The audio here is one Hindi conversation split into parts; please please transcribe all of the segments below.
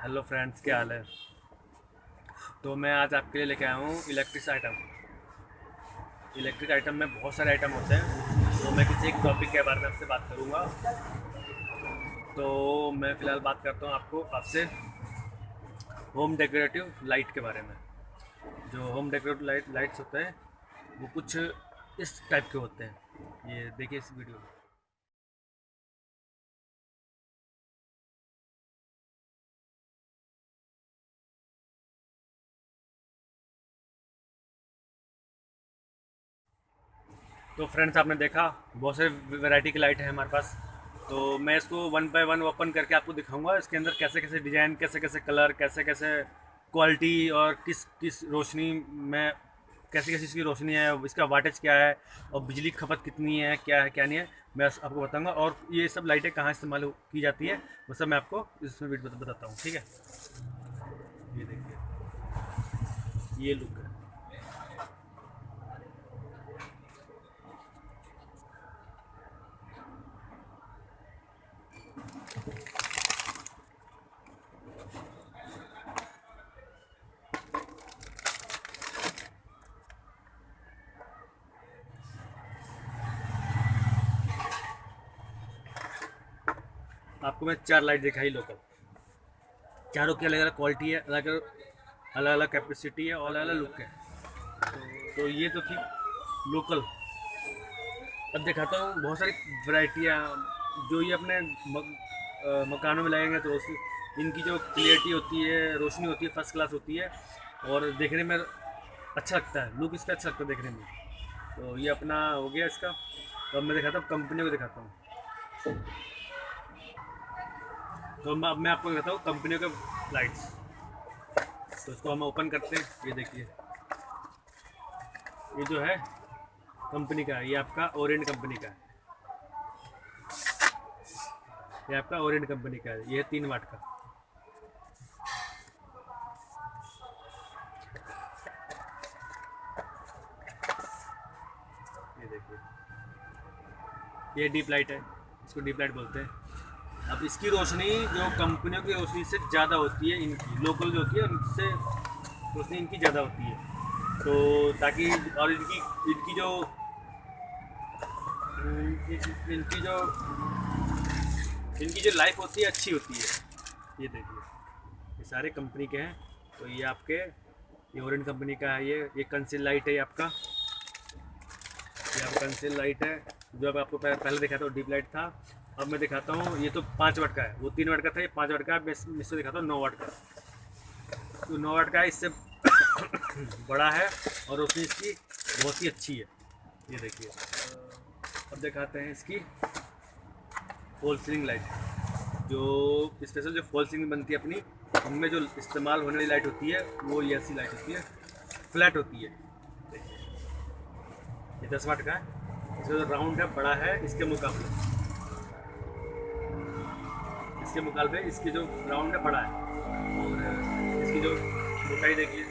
हेलो फ्रेंड्स, क्या हाल है। तो मैं आज आपके लिए लेके आया हूँ इलेक्ट्रिक आइटम में बहुत सारे आइटम होते हैं। तो मैं किसी एक टॉपिक के बारे में आपसे बात करूँगा। तो मैं फ़िलहाल बात करता हूँ आपसे होम डेकोरेटिव लाइट के बारे में। जो होम डेकोरेटिव लाइट्स होते हैं वो कुछ इस टाइप के होते हैं। ये देखिए इस वीडियो में। तो फ्रेंड्स, आपने देखा बहुत सारे वैरायटी की लाइट है हमारे पास। तो मैं इसको वन बाय वन ओपन करके आपको दिखाऊंगा इसके अंदर कैसे कैसे डिज़ाइन, कैसे कैसे कलर, कैसे कैसे क्वालिटी और किस किस रोशनी में कैसी कैसी इसकी रोशनी है, इसका वाटेज क्या है और बिजली की खपत कितनी है क्या नहीं है, मैं आपको बताऊंगा। और ये सब लाइटें कहाँ इस्तेमाल की जाती है वो सब मैं आपको इसमें वीडियो बताता हूँ, ठीक है। ये देखिए, ये लुक है। आपको मैं चार लाइट दिखाई लोकल। चारों की अलग अलग क्वालिटी है, अलग अलग अलग कैपेसिटी है और अलग अलग लुक है। तो ये तो थी लोकल। अब दिखाता हूँ बहुत सारी वैरायटियाँ जो ये अपने मकानों में लगेंगे। तो इनकी जो क्लियरिटी होती है, रोशनी होती है, फर्स्ट क्लास होती है और देखने में अच्छा लगता है। लुक इसका अच्छा लगता है देखने में। तो ये अपना हो गया इसका। तो अब मैं दिखाता हूँ कंपनी को दिखाता हूँ। तो अब मैं आपको दिखाता हूँ कंपनी के लाइट्स। तो इसको हम ओपन करते हैं। ये देखिए, ये जो है कंपनी का है, ये आपका ओरेंट कंपनी का है। ये आपका ओरेंट कंपनी का है, ये है 3 वाट का। ये देखिए, ये डीप लाइट है, इसको डीप लाइट बोलते हैं। अब इसकी रोशनी जो कंपनियों की रोशनी से ज़्यादा होती है, इनकी लोकल जो होती है उनसे रोशनी इनकी ज़्यादा होती है। तो ताकि और इनकी जो इनकी जो लाइफ होती है अच्छी होती है। ये देखिए, ये सारे कंपनी के हैं। तो ये ओरेंट कंपनी का है। ये कंसील लाइट है, ये आपका। ये आपका कंसील लाइट है। जो अब आपको पहले दिखाया था डीप लाइट था। अब मैं दिखाता हूँ, ये तो 5 वाट का है, वो 3 वाट का था, ये 5 वाट का है। मैं इससे दिखाता हूँ 9 वाट का। तो 9 वाट का है, इससे बड़ा है और रोशनी इसकी बहुत ही अच्छी है। ये देखिए, अब दिखाते हैं इसकी फॉल सीलिंग लाइट। जो स्पेशल जो फॉल सीलिंग बनती है अपनी, उनमें जो इस्तेमाल होने वाली लाइट होती है वो ये ऐसी लाइट होती है, फ्लैट होती है। ये 10 वाट का है। इसका जो राउंड है बड़ा है इसके मुकाबले इसकी जो राउंड है बड़ा है। और इसकी जो मोटाई देखिए,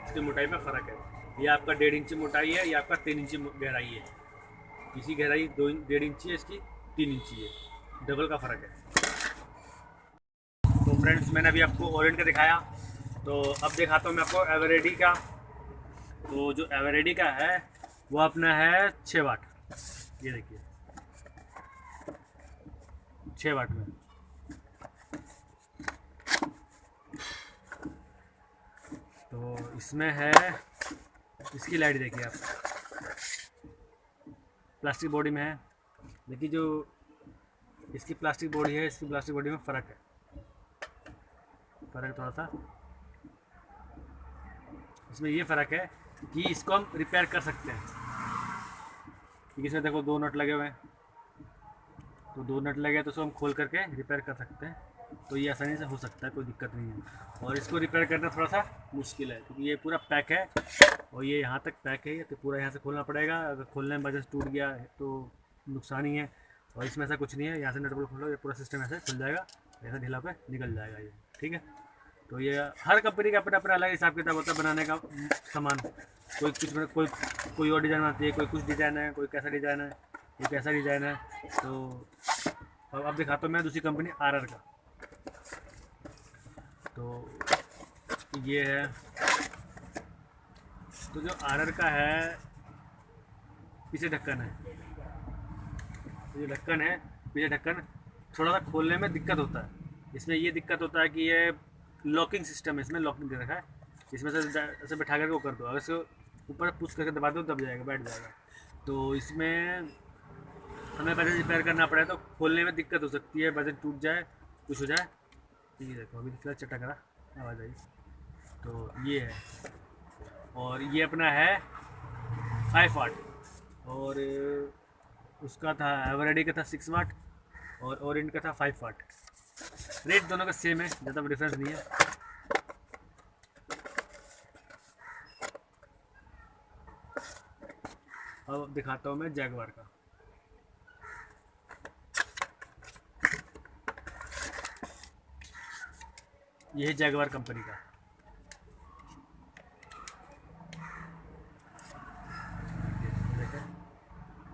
इसकी मोटाई में फ़र्क है। ये आपका 1.5 इंच मोटाई है, ये आपका 3 इंच गहराई है। इसकी गहराई 1.5 इंची है, इसकी 3 इंची है। डबल का फ़र्क है। तो फ्रेंड्स, मैंने अभी आपको ओरेंट का दिखाया। तो अब दिखाता हूँ मैं आपको एवरेडी का। तो जो एवरेडी का है वो अपना है 6 वाट। ये देखिए, 6 वाट में। तो इसमें है, इसकी लाइट देखिए आप, प्लास्टिक बॉडी में है। देखिए, जो इसकी प्लास्टिक बॉडी है, इसकी प्लास्टिक बॉडी में फ़र्क थोड़ा सा। इसमें ये फ़र्क है कि इसको हम रिपेयर कर सकते हैं। क्योंकि इसमें देखो 2 नट लगे हुए हैं। तो 2 नट लगे तो उसको हम खोल करके रिपेयर कर सकते हैं। तो ये आसानी से हो सकता है, कोई दिक्कत नहीं है। और इसको रिपेयर करना थोड़ा सा मुश्किल है क्योंकि ये पूरा पैक है और ये यहाँ तक पैक है। तो पूरा यहाँ से खोलना पड़ेगा। अगर खोलने में वजह से टूट गया है तो नुकसान ही है। और इसमें ऐसा कुछ नहीं है, यहाँ से नट बोल्ट खोलो, ये पूरा सिस्टम ऐसे खुल जाएगा, ऐसा ढीला पे निकल जाएगा ये, ठीक है। तो ये हर कंपनी का अपना अपना अलग हिसाब किताब होता है बनाने का सामान। कोई और डिज़ाइन बनाती है, कोई कुछ डिज़ाइन है, कोई कैसा डिज़ाइन है, ये कैसा डिज़ाइन है। तो अब दिखाता हूँ मैं दूसरी कंपनी RR का। तो ये है। तो जो आरआर का है, पीछे ढक्कन है, ये ढक्कन है, पीछे ढक्कन थोड़ा सा खोलने में दिक्कत होता है। इसमें ये दिक्कत होता है कि ये लॉकिंग सिस्टम है, इसमें लॉकिंग दे रखा है। इसमें से ऐसे बैठा करके वो कर दो, अगर से ऊपर पुश करके दबा दो दब जाएगा, बैठ जाएगा। तो इसमें हमें वजन रिपेयर करना पड़े तो खोलने में दिक्कत हो सकती है, वजन टूट जाए, कुछ हो जाए। ये देखो अभी फिलहाल चटक रहा, आवाज़ आई। तो ये है, और ये अपना है 5 वाट, और उसका था एवरेडी का था 6 वाट, और ओरिएंट का था 5 वाट। रेट दोनों का सेम है, ज़्यादा डिफरेंस नहीं है। अब दिखाता हूँ मैं जैगवार का। ये है जैगवार कंपनी का।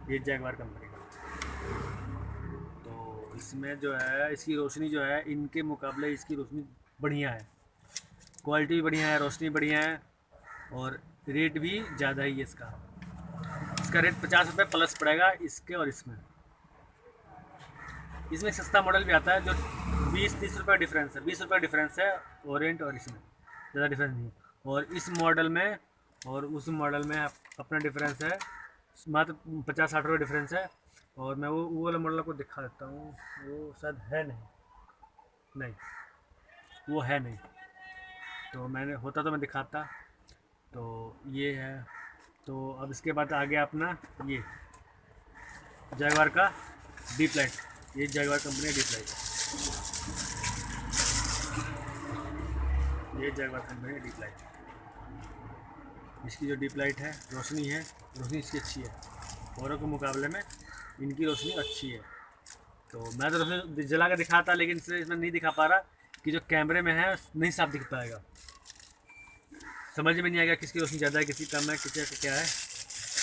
ये जैगवार कंपनी का। तो इसमें जो है, इसकी रोशनी जो है इनके मुकाबले इसकी रोशनी बढ़िया है, क्वालिटी भी बढ़िया है, रोशनी बढ़िया है, और रेट भी ज़्यादा ही है इसका। इसका रेट 50 रुपये प्लस पड़ेगा इसके और इसमें। इसमें सस्ता मॉडल भी आता है जो 20-30 रुपये डिफरेंस है, 20 रुपये डिफरेंस है ओरिएंट और इसमें, ज़्यादा डिफरेंस नहीं है। और इस मॉडल में और उस मॉडल में अपना डिफरेंस है मात्र 50-60 रुपये डिफरेंस है। और मैं वो वाला मॉडल आपको दिखा देता हूँ, वो शायद है नहीं, वो है नहीं, तो मैंने होता तो मैं दिखाता। तो ये है। तो अब इसके बाद आ गया अपना ये जैगवार का डीप लाइट। ये जैगवार कंपनी है डीप लाइट, ये जैगवार कंपनी है डीप लाइट। इसकी जो डीप लाइट है, रोशनी है, रोशनी इसकी अच्छी है, औरों के मुकाबले में इनकी रोशनी अच्छी है। तो मैं तो रोशनी जला कर दिखाता, लेकिन इसमें नहीं दिखा पा रहा कि जो कैमरे में है नहीं साफ दिख पाएगा, समझ में नहीं आएगा किसकी रोशनी ज़्यादा है, किसी कम है, किसी का क्या है।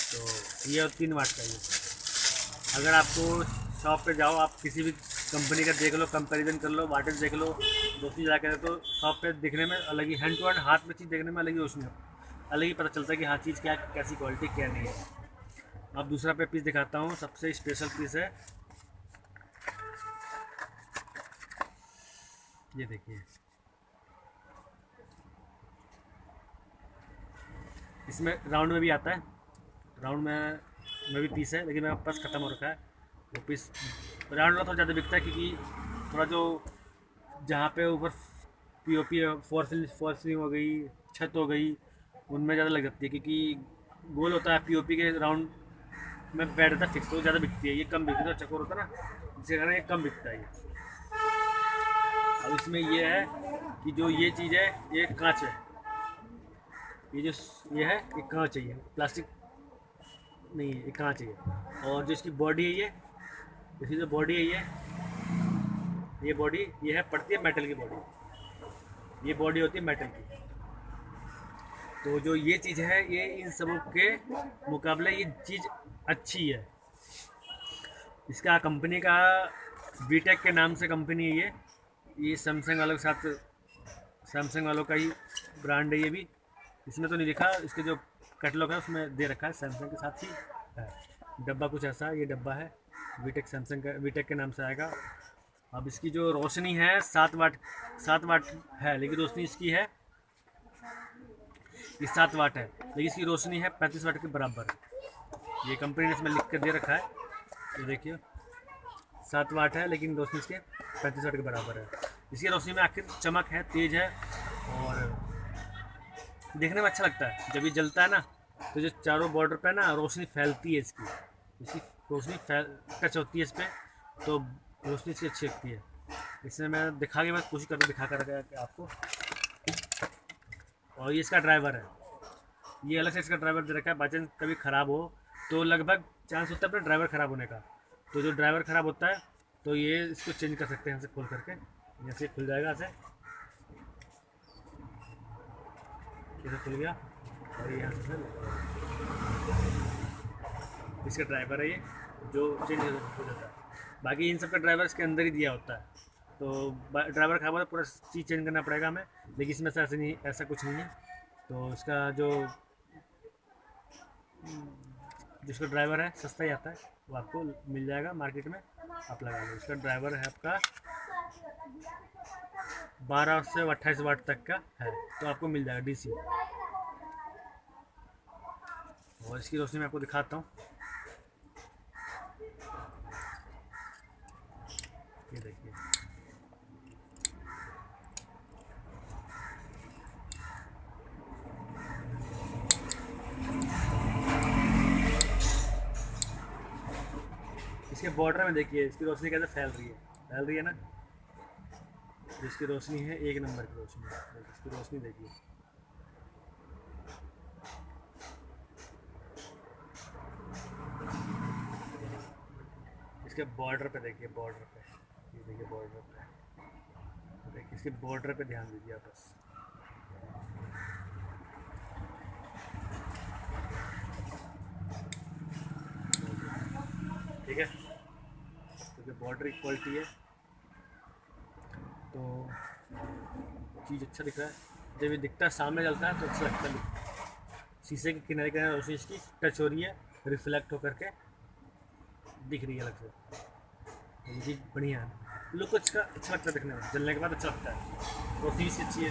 तो ये 3 वाट का ये। अगर आपको शॉप पे जाओ, आप किसी भी कंपनी का देख लो, कंपैरिजन कर लो, वाटेज देख लो, रोशनी जला कर, तो शॉप पे दिखने में अलग ही, हैंड टू हैंड हाथ में चीज़ देखने में अलग ही रोशनी, अलग ही पता चलता है कि हाँ चीज़ क्या, कैसी क्वालिटी क्या नहीं है। अब दूसरा पे पीस दिखाता हूँ, सबसे स्पेशल पीस है, ये देखिए। इसमें राउंड में भी आता है, राउंड में भी पीस है, लेकिन मेरे पास ख़त्म हो रखा है वो पीस। राउंड वाला थोड़ा ज़्यादा बिकता है, क्योंकि थोड़ा जो जहाँ पे ऊपर पीओपी फॉर सीलिंग हो गई, छत हो गई, उनमें ज़्यादा लग जाती है, क्योंकि गोल होता है पीओपी के राउंड में बैठ जाता है फिक्स, तो ज़्यादा बिकती है। ये कम बिकती है, तो चकोर होता है ना, जिसके कारण ये कम बिकता है। अब इसमें ये है कि जो ये चीज़ है ये कांच है, ये जो ये है ये कांच है, ये प्लास्टिक नहीं है, ये कांच है। और जो इसकी बॉडी है, ये इसकी जो बॉडी है, ये बॉडी ये है पड़ती है मेटल की बॉडी, ये बॉडी होती है मेटल की। तो जो ये चीज़ है, ये इन सबों के मुकाबले ये चीज़ अच्छी है। इसका कंपनी का बीटेक के नाम से कंपनी है ये सैमसंग वालों के साथ, सैमसंग वालों का ही ब्रांड है ये भी। इसमें तो नहीं लिखा, इसके जो कैटलॉग है उसमें दे रखा है सैमसंग के साथ ही है। डब्बा कुछ ऐसा, ये डब्बा है बीटेक, सैमसंग का बीटेक के नाम से आएगा। अब इसकी जो रोशनी है 7 वाट है, लेकिन रोशनी इसकी है, ये 7 वाट है, लेकिन इसकी रोशनी है 35 वाट के बराबर। ये कंपनी ने इसमें लिख कर दे रखा है, ये देखिए 7 वाट है, लेकिन रोशनी इसके 35 वाट के बराबर है। इसकी रोशनी में आखिर चमक है, तेज़ है, और देखने में अच्छा लगता है। जब ये जलता है ना, तो जो चारों बॉर्डर पे ना रोशनी फैलती है, इसकी रोशनी टच होती है इस पर, तो रोशनी इसकी अच्छी लगती है। इसमें मैं दिखा के बाद कोशिश करके दिखा कर आपको। और ये इसका ड्राइवर है, ये अलग से इसका ड्राइवर दे रखा है, बाई चांस कभी ख़राब हो तो लगभग चांस होता है अपना ड्राइवर ख़राब होने का। तो जो ड्राइवर ख़राब होता है तो ये इसको चेंज कर सकते हैं, हमसे खोल करके, जैसे खुल जाएगा ऐसे, इसे खुल गया, और ये यहाँ से इसका ड्राइवर है, ये जो चेंज हो जाता है। बाकी इन सब का ड्राइवर इसके अंदर ही दिया होता है, तो ड्राइवर खराब हुआ तो पूरा चीज़ चेंज करना पड़ेगा हमें, लेकिन इसमें ऐसा नहीं, ऐसा कुछ नहीं है। तो इसका जो जिसका ड्राइवर है सस्ता ही आता है, वो आपको मिल जाएगा मार्केट में, आप लगा लो। इसका ड्राइवर है आपका 12 से 28 वाट तक का है, तो आपको मिल जाएगा डीसी। और इसकी रोशनी मैं आपको दिखाता हूँ, ये देखिए। इसके बॉर्डर में देखिए इसकी रोशनी कैसे फैल रही है ना। जिसकी रोशनी है एक नंबर की रोशनी है, इसकी रोशनी देखिए। इसके बॉर्डर पे देखिए, बॉर्डर पे, ये देखिए बॉर्डर पे, देखिए इसके बॉर्डर पे ध्यान दीजिए आप बस। ठीक है, क्योंकि बॉर्डर की क्वालिटी है तो चीज़ अच्छा दिख रहा है। जब ये दिखता है सामने चलता है तो अच्छा लगता है। शीशे के किनारे किनारे रोशनी इसकी टच हो रही है, रिफ्लेक्ट होकर के दिख रही है अलग से, तो ये चीज़ बढ़िया है। लुक अच्छा अच्छा लगता है दिखने में, जलने के बाद अच्छा लगता है, रोशनी इसकी अच्छी है।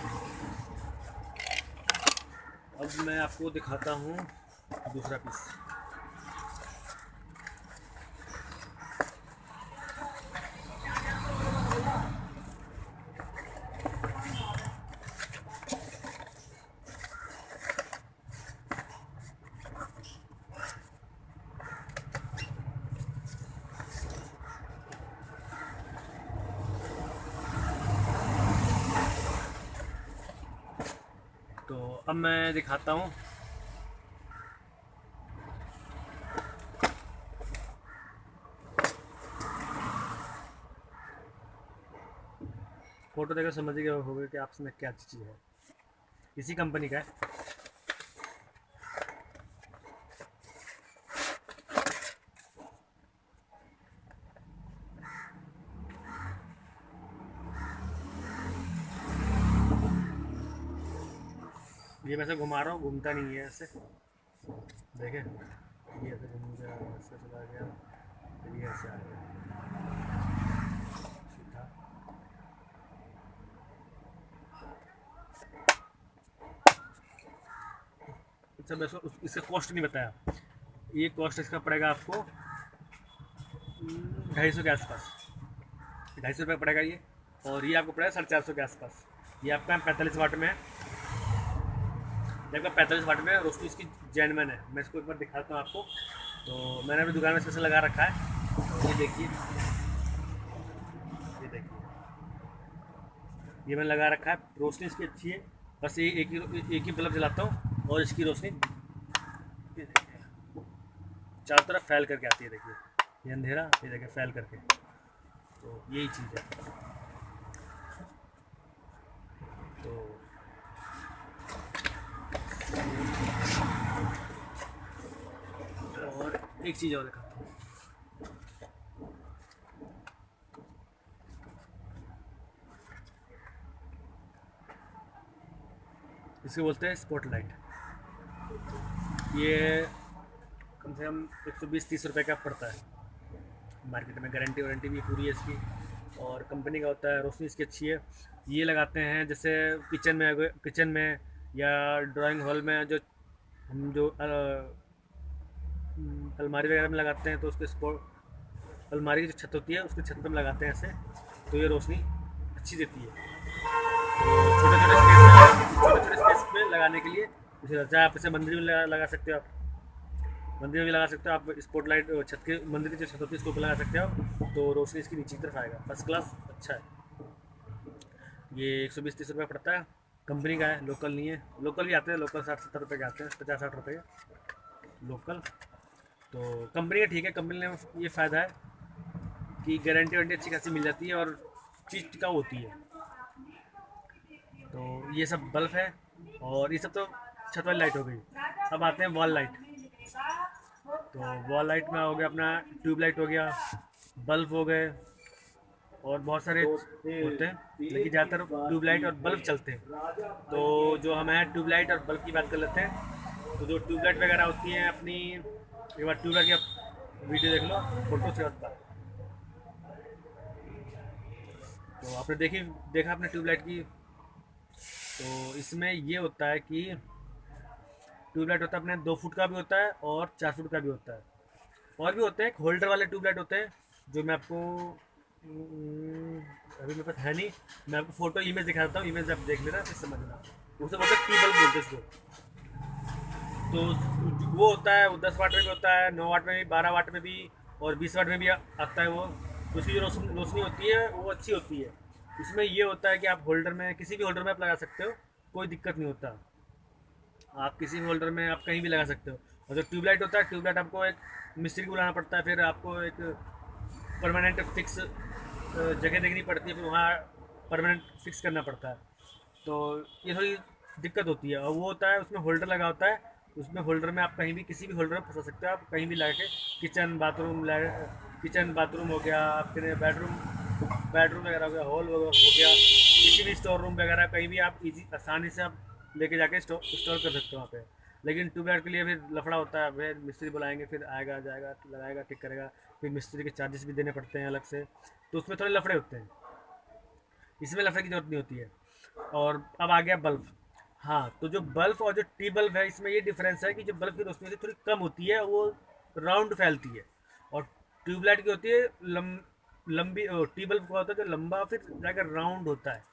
अब मैं आपको दिखाता हूँ दूसरा पीस। तो अब मैं दिखाता हूँ, फोटो देखकर समझ गए होगा कि आपसे क्या चीज़ है। इसी कंपनी का है। ये वैसे घुमा रहा हूँ, घूमता नहीं है ऐसे, देखे ये ऐसे घूम गया, ऐसे चला गया, फिर ये ऐसे आ गया सीधा। अच्छा मैं इसका कॉस्ट नहीं बताया, ये कॉस्ट इसका पड़ेगा आपको 250 के आसपास, 250 रुपये पड़ेगा ये। और ये आपको पड़ेगा 450 के आसपास। ये आपका 45 वाट में है, देखो 45 वाट में रोशनी इसकी जेनवन है। मैं इसको एक बार दिखाता हूँ आपको। तो मैंने अपनी दुकान में स्पेशल लगा रखा है, तो ये देखिए, ये देखिए ये मैंने लगा रखा है, रोशनी इसकी अच्छी है। बस ये एक ही बल्ब जलाता हूँ और इसकी रोशनी ये देखिए चारों तरफ फैल करके आती है। देखिए ये अंधेरा, ये देखिए फैल करके, तो यही चीज़ है। तो और एक चीज़ और दिखाता हूँ, इसको बोलते हैं स्पॉटलाइट। ये कम से कम 120-30 रुपये का पड़ता है मार्केट में। गारंटी वारंटी भी पूरी है इसकी, और कंपनी का होता है, रोशनी इसकी अच्छी है। ये लगाते हैं जैसे किचन में या ड्राइंग हॉल में, जो हम जो अलमारी वगैरह में लगाते हैं, तो उसके अलमारी की जो छत होती है उसकी छत पर लगाते हैं ऐसे, तो ये रोशनी अच्छी देती है। तो छोटे छोटे स्पेस पे लगाने के लिए इसे, चाहे आप इसे मंदिर में लगा सकते हो, आप मंदिर में भी लगा सकते हो, आप स्पॉटलाइट छत के, मंदिर की जो छत होती है उसके ऊपर लगा सकते हो, तो रोशनी इसकी नीचे की तरफ आएगा, फर्स्ट क्लास अच्छा है। ये 120-30 रुपये पड़ता है, कंपनी का है, लोकल नहीं है। लोकल भी आते हैं, लोकल 60-70 रुपये के आते हैं, 50-60 रुपये लोकल। तो कंपनी का ठीक है, कंपनी में ये फ़ायदा है कि गारंटी वारंटी अच्छी खासी मिल जाती है और चीज़ टिकाऊ होती है। तो ये सब बल्ब है, और ये सब तो छत वाली लाइट हो गई। अब आते हैं वॉल लाइट। तो वॉल लाइट में हो गया अपना ट्यूब लाइट हो गया, बल्ब हो गए, और बहुत सारे होते हैं, लेकिन ज़्यादातर ट्यूबलाइट और बल्ब चलते हैं। तो जो हम हैं ट्यूबलाइट और बल्ब की बात कर लेते हैं। तो जो ट्यूबलाइट वगैरह होती हैं अपनी, एक बार ट्यूबलाइट की वीडियो देख लो, फोटो से होता है। तो आपने देखा आपने ट्यूबलाइट की। तो इसमें ये होता है कि ट्यूबलाइट होता है अपने 2 फुट का भी होता है और 4 फुट का भी होता है। और भी होते हैं होल्डर वाले ट्यूबलाइट होते हैं, जो मैं आपको अभी मेरे पास है नहीं, मैं आपको फोटो इमेज दिखाता हूँ, इमेज आप देख लेना फिर समझना। उसे बोलते हैं ट्यूबल बोलते हैं इसको। तो वो होता है, वो 10 वाट में भी होता है, 9 वाट में भी, 12 वाट में भी और 20 वाट में भी आता है वो। तो उसकी जो रोशनी होती है वो अच्छी होती है। इसमें ये होता है कि आप होल्डर में, किसी भी होल्डर में आप लगा सकते हो, कोई दिक्कत नहीं होता। आप किसी भी होल्डर में आप कहीं भी लगा सकते हो। और जो ट्यूबलाइट होता है, ट्यूबलाइट आपको एक मिस्त्री को बुलाना पड़ता है, फिर आपको एक परमानेंट फिक्स जगह देखनी पड़ती है, फिर वहाँ परमानेंट फिक्स करना पड़ता है। तो ये थोड़ी दिक्कत होती है। और वो होता है उसमें होल्डर लगा होता है, उसमें होल्डर में आप कहीं भी किसी भी होल्डर में फंसा सकते हो, आप कहीं भी लगा के। किचन बाथरूम हो गया, आपके बेडरूम वगैरह हो गया, हॉल वगैरह हो गया, किसी भी स्टोर रूम वगैरह कहीं भी आप इजी आसानी से आप लेके जाके स्टोर कर सकते हो वहाँ पे। लेकिन ट्यूबलाइट के लिए फिर लफड़ा होता है, फिर मिस्त्री बुलाएंगे, फिर आएगा जाएगा लगाएगा ठीक करेगा, फिर मिस्त्री के चार्जेस भी देने पड़ते हैं अलग से। तो उसमें थोड़े लफड़े होते हैं, इसमें लफड़े की जरूरत नहीं होती है। और अब आ गया बल्ब। हाँ, तो जो बल्ब और जो टी बल्ब है, इसमें ये डिफरेंस है कि जो बल्ब की रोशनी होती है थोड़ी कम होती है, वो राउंड फैलती है। और ट्यूबलाइट की होती है लंबी। टी बल्ब का होता है जो लंबा फिर जाकर राउंड होता है।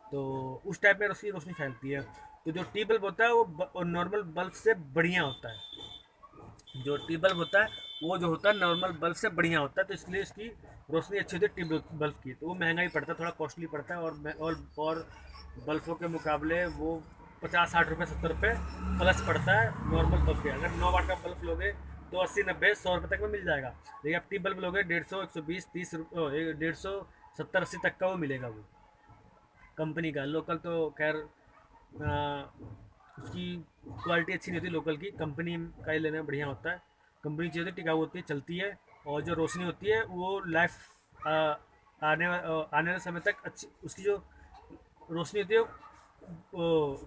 तो उस टाइप में रोशनी रोशनी फैलती है। तो जो टी बल्ब होता है वो नॉर्मल बल्ब से बढ़िया होता है। जो टी बल्ब होता है वो जो होता है नॉर्मल बल्ब से बढ़िया होता है, तो इसलिए इसकी रोशनी अच्छी होती है टी बल्ब की। तो वो महंगा ही पड़ता है, थोड़ा कॉस्टली पड़ता है। और बल्बों के मुकाबले वो 50-60 रुपये 70 रुपये प्लस पड़ता है नॉर्मल बल्ब के। अगर 9 वाट का बल्ब लोगे तो 80-90-100 रुपये तक में मिल जाएगा। लेकिन आप टी बल्ब लोगे 150-120-130 170-80 तक का वो मिलेगा, वो कंपनी का। लोकल तो खैर उसकी क्वालिटी अच्छी नहीं होती, लोकल की। कंपनी का ही लेना बढ़िया होता है। कंपनी चीज़ होती है, टिकाऊ होती है, चलती है। और जो रोशनी होती है वो लाइफ आने वाले समय तक अच्छी, उसकी जो रोशनी होती है वो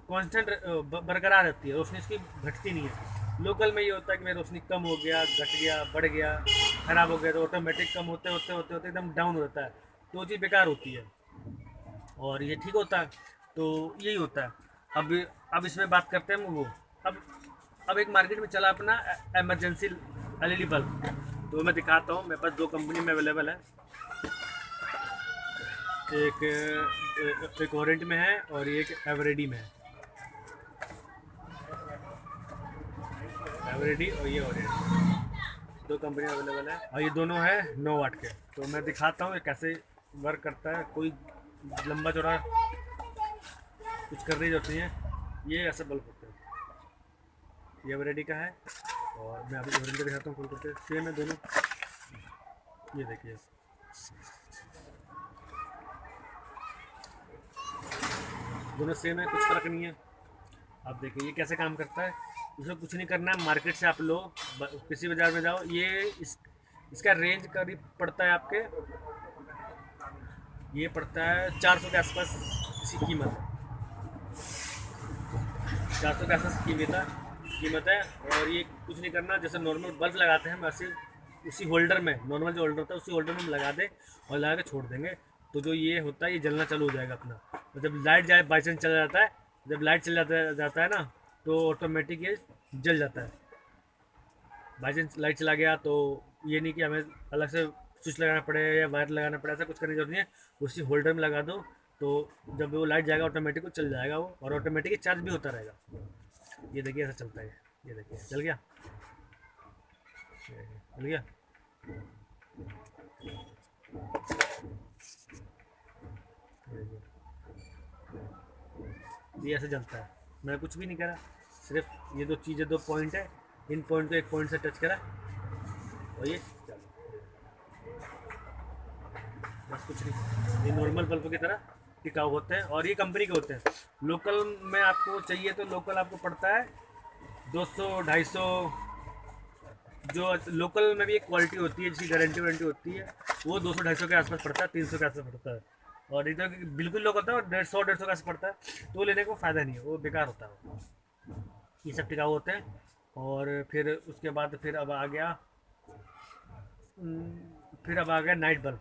कांस्टेंट बरकरार रहती है, रोशनी उसकी घटती नहीं है। लोकल में ये होता है कि भाई रोशनी कम हो गया, घट गया, बढ़ गया, ख़राब हो गया, तो ऑटोमेटिक कम होते होते होते होते एकदम डाउन हो जाता है। तो वो चीज़ बेकार होती है और ये ठीक होता है। तो यही होता है। अब इसमें बात करते हैं हम वो। अब अब एक मार्केट में चला अपना इमरजेंसी एलईडी बल्ब। तो मैं दिखाता हूँ, मेरे पास 2 कंपनी में अवेलेबल है। एक ओरेंट में है और एक एवरेडी में है। एवरेडी और ये ओरेंट, 2 कंपनी अवेलेबल है और ये दोनों है 9 वाट के। तो मैं दिखाता हूँ ये कैसे वर्क करता है। कोई लंबा चौड़ा कुछ करने की जरूरत नहीं है, ये ऐसे बल्ब होते हैं। ये एवरेडी का है और मैं अभी ओरेंज दिखाता हूँ खोल करके। सेम है दोनों, ये देखिए दोनों सेम है, कुछ फ़र्क नहीं है। आप देखिए ये कैसे काम करता है। उसमें कुछ नहीं करना है, मार्केट से आप लो, किसी बाज़ार में जाओ। इसका रेंज करीब पड़ता है आपके, ये पड़ता है 400 के आसपास इसकी कीमत है। 400 के आसपास कीमत है। और ये कुछ नहीं करना, जैसे नॉर्मल बल्ब लगाते हैं वैसे उसी होल्डर में, नॉर्मल जो होल्डर होता है उसी होल्डर में हम लगा दें और लगा के छोड़ देंगे। तो जो ये होता है ये जलना चालू हो जाएगा अपना। तो जब लाइट जाए, बाई चांस चला जाता है, जब लाइट चल जाता है ना, तो ऑटोमेटिक ये जल जाता है। बाई चांस लाइट चला गया तो ये नहीं कि हमें अलग से स्विच लगाना पड़े या वायर लगाना पड़े, ऐसा कुछ करने की जरूरत नहीं है। उसी होल्डर में लगा दो, तो जब वो लाइट जाएगा ऑटोमेटिक वो चल जाएगा वो, और ऑटोमेटिक चार्ज भी होता रहेगा। ये देखिए ऐसा चलता है, ये देखिए चल गया, चल गया। ये ऐसे जलता है, मैं कुछ भी नहीं करा, सिर्फ ये 2 पॉइंट है, इन पॉइंट को एक पॉइंट से टच करा और ये चल, बस कुछ नहीं। ये नॉर्मल बल्ब की तरह टिकाऊ होते हैं और ये कंपनी के होते हैं। लोकल में आपको चाहिए तो लोकल आपको पड़ता है 200, 250, जो लोकल में भी एक क्वालिटी होती है, जिसकी गारंटी वारंटी होती है, वो 200-250 के आसपास पड़ता है, 300 के आसपास पड़ता है। और इधर बिल्कुल लोग होता है और 150-150 के आसपास पड़ता है, तो वो लेने को फ़ायदा नहीं है, वो बेकार होता है वो। ये सब टिकाऊ होते हैं। और फिर उसके बाद फिर अब आ गया नाइट बल्ब।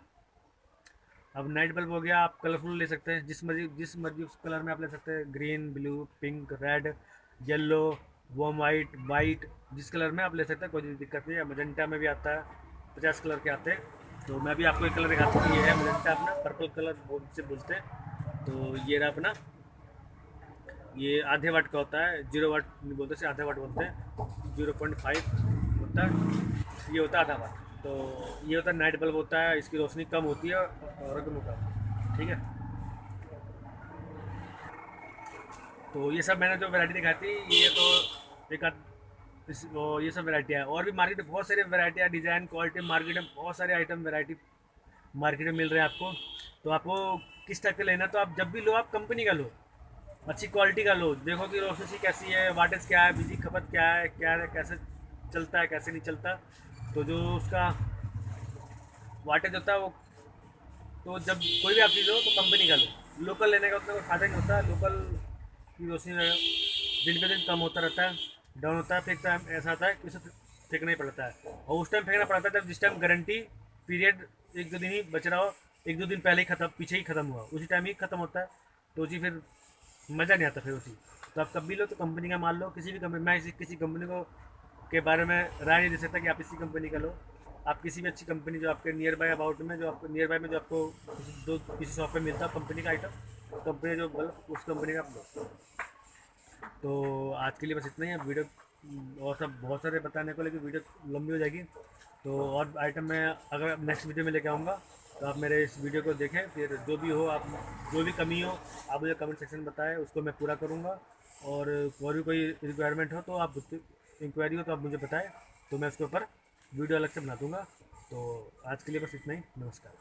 अब नाइट बल्ब हो गया, आप कलरफुल ले सकते हैं, जिस मर्जी उस कलर में आप ले सकते हैं, green, blue, pink, red, yellow, warm white, white, जिस कलर में आप ले सकते हैं, कोई दिक्कत नहीं है। मजेंटा में भी आता है, 50 कलर के आते हैं। तो मैं भी आपको एक कलर दिखाता हूँ, ये है मजेंटा अपना, पर्पल कलर से बोलते हैं। तो ये रहा अपना, ये आधे वाट का होता है, 0 वाट नहीं बोलते, से आधे वाट बोलते हैं, 0.5 होता है, ये होता है आधा वाट। तो ये होता है नाइट बल्ब होता है, इसकी रोशनी कम होती है और कम होता है, ठीक है। तो ये सब मैंने जो वैरायटी दिखाई थी, ये तो एक ये सब वैरायटियाँ हैं। और भी मार्केट में बहुत सारी वैरायटियाँ, डिज़ाइन, क्वालिटी, मार्केट में बहुत सारे आइटम वैरायटी मार्केट में मिल रहे हैं आपको। तो आपको किस टाइप का लेना, तो आप जब भी लो, आप कंपनी का लो, अच्छी क्वालिटी का लो, देखो कि रोशनी कैसी है, वाटेज क्या है, बिजली खपत क्या है, कैसे चलता है, कैसे नहीं चलता। तो जो उसका वाटेज होता है वो, तो जब कोई भी आप चीज़ लो तो कंपनी का लो। लोकल लेने का उतना कोई फायदा नहीं होता। लोकल की रोशनी दिन पे दिन कम होता रहता है, डाउन होता है, फिर टाइम ऐसा आता है कि उसे फेंकना ही पड़ता है। और उस टाइम फेंकना पड़ता है जब जिस टाइम गारंटी पीरियड 1-2 दिन ही बच रहा हो, 1-2 दिन पहले ही खत्म, पीछे ही खत्म हुआ, उसी टाइम ही खत्म होता है। तो उसी फिर मज़ा नहीं आता फिर उसी। तो आप कभी लो तो कंपनी का माल लो, किसी भी कंपनी, मैं किसी कंपनी को के बारे में राय नहीं दे सकता कि आप इसी कंपनी का लो। आप किसी भी अच्छी कंपनी जो आपके नियर बाय अबाउट में, जो आपको नियर बाय में जो आपको किसी शॉप पे मिलता है कंपनी का आइटम, कंपनी जो बल्ब, उस कंपनी का आप लो। तो आज के लिए बस इतना ही है वीडियो, और सब बहुत सारे बताने को, लेकिन वीडियो लंबी हो जाएगी। तो और आइटम मैं अगर नेक्स्ट वीडियो में लेके आऊँगा, तो आप मेरे इस वीडियो को देखें, फिर जो भी हो, आप जो भी कमी हो आप मुझे कमेंट सेक्शन में बताएं, उसको मैं पूरा करूँगा। और भी कोई रिक्वायरमेंट हो तो आप इंक्वायरी हो तो आप मुझे बताएं, तो मैं उसके ऊपर वीडियो अलग से बना दूँगा। तो आज के लिए बस इतना ही, नमस्कार।